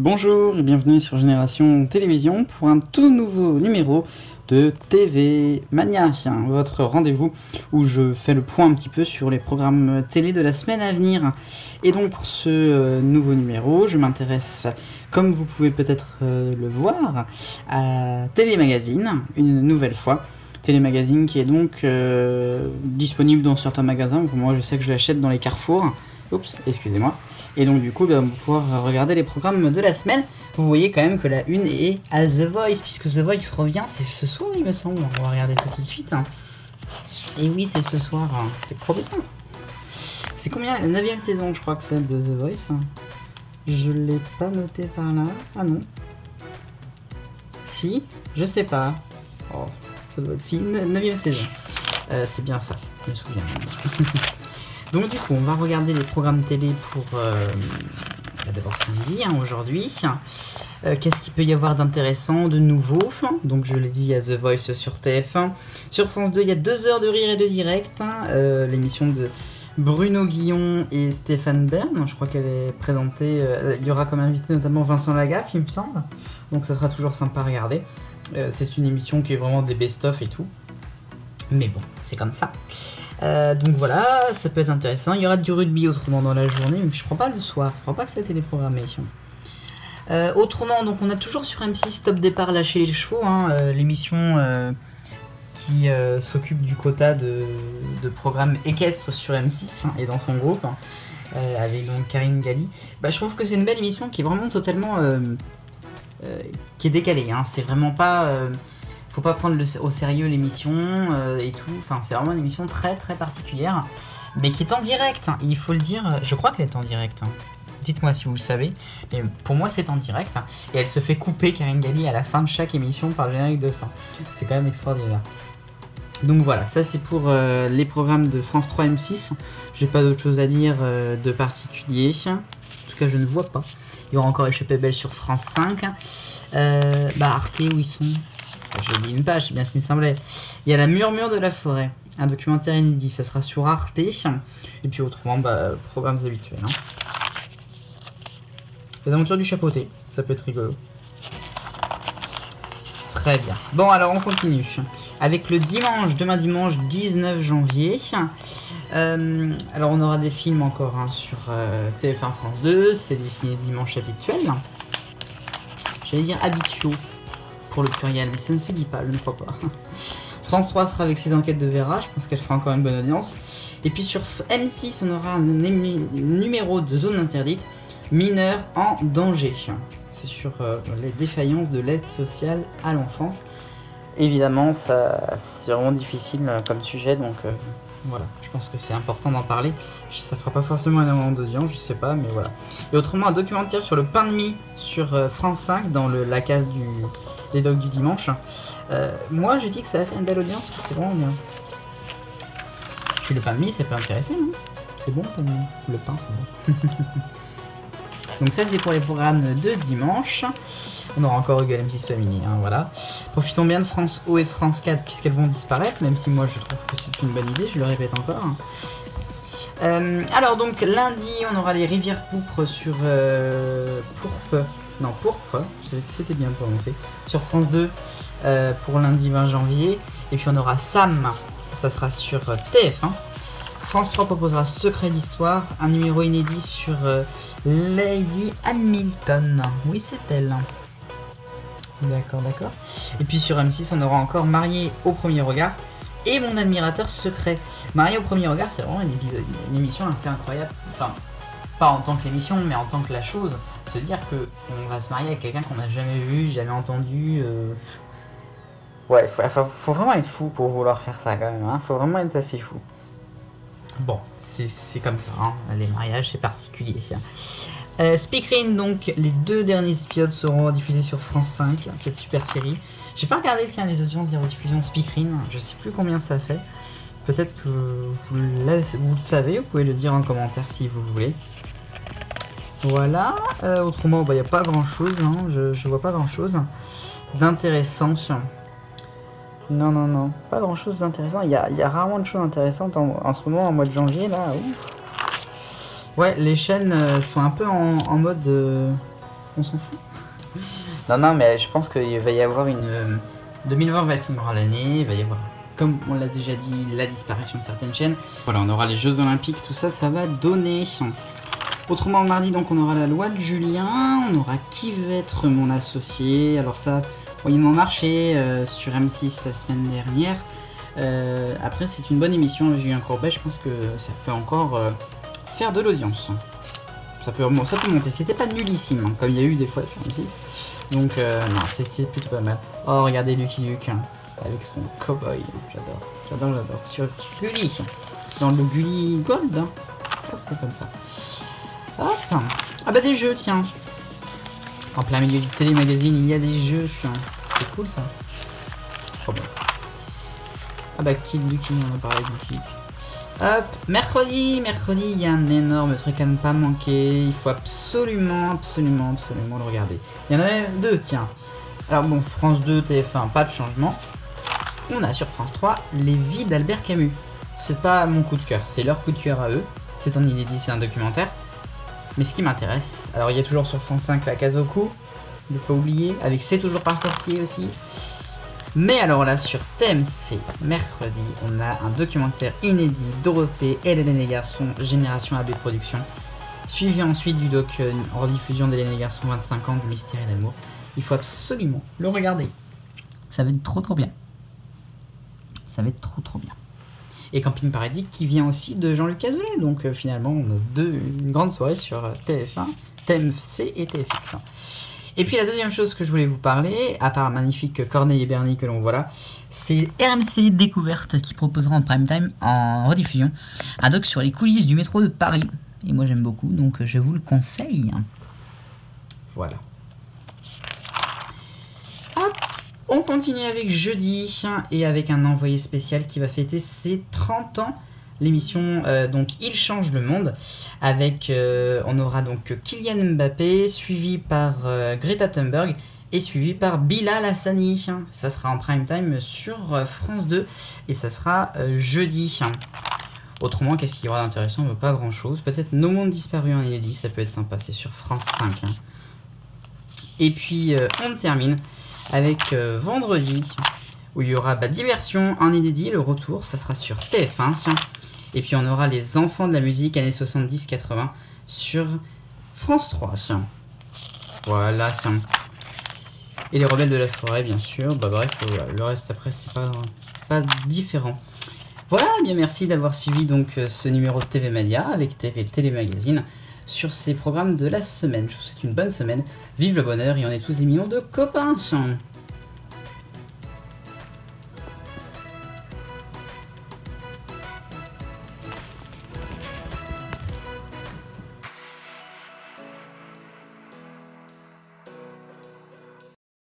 Bonjour et bienvenue sur Génération Télévision pour un tout nouveau numéro de TV Mania, votre rendez-vous où je fais le point un petit peu sur les programmes télé de la semaine à venir. Et donc pour ce nouveau numéro, je m'intéresse, comme vous pouvez peut-être le voir, à Télémagazine, une nouvelle fois. Télémagazine qui est donc disponible dans certains magasins. Moi je sais que je l'achète dans les Carrefour. Oups, excusez-moi. Et donc du coup, on va pouvoir regarder les programmes de la semaine. Vous voyez quand même que la une est à The Voice, puisque The Voice revient, c'est ce soir il me semble. On va regarder ça tout de suite. Et oui, c'est ce soir, c'est trop bien. C'est combien? La 9ème saison, je crois que c'est de The Voice. Je l'ai pas noté par là. Ah non. Si, je sais pas. Oh, ça doit être si, 9ème saison. C'est bien ça, je me souviens. Donc du coup, on va regarder les programmes télé pour d'abord samedi, aujourd'hui. Qu'est-ce qu'il peut y avoir d'intéressant, de nouveau? Donc je l'ai dit, il y a The Voice sur TF1. Sur France 2, il y a 2 heures de rire et de direct. L'émission de Bruno Guillon et Stéphane Bern. Je crois qu'elle est présentée. Il y aura comme invité notamment Vincent Lagaffe, il me semble. Donc ça sera toujours sympa à regarder. C'est une émission qui est vraiment des best-of et tout. Mais bon, c'est comme ça. Donc voilà, ça peut être intéressant. Il y aura du rugby autrement dans la journée, mais je crois pas le soir. Je crois pas que ça a été déprogrammé. Autrement, donc on a toujours sur M6 Top Départ lâcher les chevaux, l'émission qui s'occupe du quota de programmes équestres sur M6 et dans son groupe, avec donc Karine Galli. Je trouve que c'est une belle émission qui est vraiment totalement qui est décalée. C'est vraiment pas faut pas prendre au sérieux l'émission et tout. Enfin, c'est vraiment une émission très très particulière, mais qui est en direct. Il faut le dire. Je crois qu'elle est en direct. Dites-moi si vous le savez. Mais pour moi, c'est en direct. Et elle se fait couper, Karine Galli, à la fin de chaque émission par le générique de fin. C'est quand même extraordinaire. Donc voilà, ça c'est pour les programmes de France 3 M6. J'ai pas d'autre chose à dire de particulier. En tout cas, je ne vois pas. Il y aura encore Échappée belle sur France 5. Arte, où ils sont? J'ai oublié une page, c'est bien ce qui me semblait. Il y a La Murmure de la forêt, un documentaire inédit, ça sera sur Arte. Et puis autrement, programmes habituels. Les aventures du chapeauté, ça peut être rigolo. Très bien. Bon, alors on continue. Avec le dimanche, demain dimanche 19 janvier. Alors on aura des films encore sur TF1 France 2, c'est des ciné dimanche habituels. J'allais dire habituaux pour le pluriel, mais ça ne se dit pas, je ne crois pas. France 3 sera avec ses enquêtes de Vera, je pense qu'elle fera encore une bonne audience. Et puis sur M6, on aura un numéro de zone interdite, mineurs en danger. C'est sur les défaillances de l'aide sociale à l'enfance. Évidemment, c'est vraiment difficile comme sujet, donc voilà, je pense que c'est important d'en parler. Ça fera pas forcément énormément d'audience, je sais pas, mais voilà. Et autrement, un documentaire sur le pain de mie sur France 5, dans la case des docs du dimanche. Moi, je dis que ça a fait une belle audience, c'est vraiment bien. Puis le pain de mie, ça peut intéresser, non? C'est bon, le pain de mie. Le pain, c'est bon. Donc ça, c'est pour les programmes de dimanche. On aura encore Google M6 Family, voilà. Profitons bien de France O et de France 4, puisqu'elles vont disparaître, même si moi, je trouve que c'est une bonne idée, je le répète encore. Alors donc, lundi, on aura les Rivières Pourpres sur... Pourpre, c'était bien prononcé, sur France 2 pour lundi 20 janvier. Et puis on aura Sam, ça sera sur TF1. France 3 proposera Secret d'Histoire, un numéro inédit sur Lady Hamilton. Oui, c'est elle. D'accord. Et puis sur M6, on aura encore Marié au premier regard et Mon admirateur secret. Marié au premier regard, c'est vraiment une émission assez incroyable. Enfin, pas en tant que l'émission, mais en tant que la chose. Se dire qu'on va se marier avec quelqu'un qu'on n'a jamais vu, jamais entendu. Ouais, faut vraiment être fou pour vouloir faire ça quand même. Faut vraiment être assez fou. Bon, c'est comme ça. Les mariages, c'est particulier. Speakerine, donc, les 2 derniers épisodes seront diffusés sur France 5, cette super série. J'ai pas regardé les audiences des rediffusions Speakerine, je sais plus combien ça fait. Peut-être que vous le savez, vous pouvez le dire en commentaire si vous voulez. Voilà, autrement, il n'y a pas grand chose, je vois pas grand chose d'intéressant. Non, pas grand chose d'intéressant. Il y a rarement de choses intéressantes en ce moment, en mois de janvier, là. Ouf. Ouais, les chaînes sont un peu en mode on s'en fout. Non, non, mais je pense qu'il va y avoir une... 2020 va être une grande année, il va y avoir, comme on l'a déjà dit, la disparition de certaines chaînes. Voilà, on aura les Jeux Olympiques, tout ça, ça va donner. Autrement, le mardi, donc, on aura la loi de Julien, on aura qui veut être mon associé. Alors ça, moyennement marché sur M6 la semaine dernière. Après, c'est une bonne émission, Julien Courbet, je pense que ça peut encore faire de l'audience. Ça peut monter, c'était pas nullissime, hein, comme il y a eu des fois sur M6. Donc, non, c'est plutôt pas mal. Oh, regardez Lucky Luke, hein, avec son cowboy, j'adore. Sur le petit Gulli, dans le Gulli Gold, hein. Ça, c'est comme ça. Hop. Ah bah des jeux, tiens. En plein milieu du télémagazine, il y a des jeux. C'est cool ça. C'est trop bien. Ah bah Kid Lucky, on a parlé de Lucky Luke. Hop, mercredi, il y a un énorme truc à ne pas manquer. Il faut absolument le regarder. Il y en a même deux, tiens. Alors bon, France 2, TF1, pas de changement. On a sur France 3 Les Vies d'Albert Camus. C'est pas mon coup de cœur, c'est leur coup de cœur à eux. C'est un inédit, c'est un documentaire. Mais ce qui m'intéresse, alors il y a toujours sur France 5 La Case aux Coups, ne pas oublier, avec C'est toujours pas sorcier aussi. Mais alors là, sur TMC, mercredi, on a un documentaire inédit, Dorothée, Hélène et les garçons, Génération AB Productions. Suivi ensuite du doc en rediffusion d'Hélène et les garçons 25 ans de mystère et d'amour. Il faut absolument le regarder. Ça va être trop bien. Ça va être trop bien. Et Camping Paradis qui vient aussi de Jean-Luc Cazolet. Donc finalement, on a une grande soirée sur TF1, TMC et TFX. Et puis la deuxième chose que je voulais vous parler, à part magnifique Corneille et Bernie que l'on voit là, c'est RMC Découverte qui proposera en prime time, en rediffusion, un doc sur les coulisses du métro de Paris. Et moi j'aime beaucoup, donc je vous le conseille. Voilà. Hop, on continue avec jeudi et avec un envoyé spécial qui va fêter ses 30 ans. L'émission donc Il change le monde avec on aura donc Kylian Mbappé suivi par Greta Thunberg et suivi par Bilal Hassani. Ça sera en prime time sur France 2 et ça sera jeudi. Autrement, qu'est-ce qu'il y aura d'intéressant? Pas grand chose. Peut-être Nos mondes disparus en inédit, ça peut être sympa, c'est sur France 5. Et puis on termine avec vendredi où il y aura diversion en inédit, le retour, ça sera sur TF1. Et puis on aura les enfants de la musique années 70-80 sur France 3. Voilà. Et les rebelles de la forêt, bien sûr. Bah bref, le reste après, c'est pas différent. Voilà, bien merci d'avoir suivi donc ce numéro de TV Mania avec TV Télémagazine sur ces programmes de la semaine. Je vous souhaite une bonne semaine. Vive le bonheur et on est tous des millions de copains.